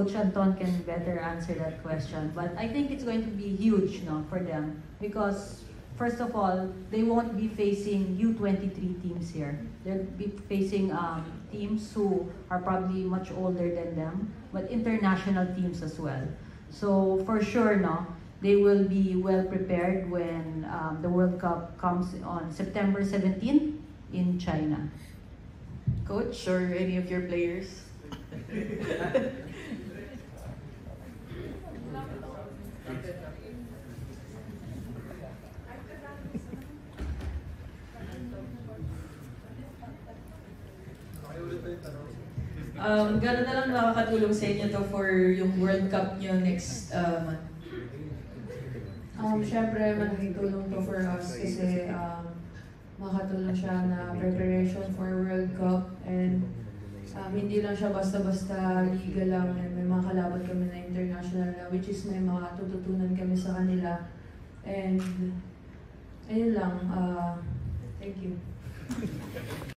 Coach Anton can better answer that question, but I think it's going to be huge, no, for them because first of all, they won't be facing U23 teams here. They'll be facing teams who are probably much older than them, but international teams as well. So for sure, no, they will be well prepared when the World Cup comes on September 17 in China. Coach or any of your players? Gano'n na lang makakatulong sa inyo to for yung World Cup nyo next month? Siyempre, malaking tulong to for us kasi makatulong siya na preparation for World Cup and hindi lang siya basta-basta liga lang and may mga kalaban kami na international na which is may mga tututunan kami sa kanila and ayun lang, thank you.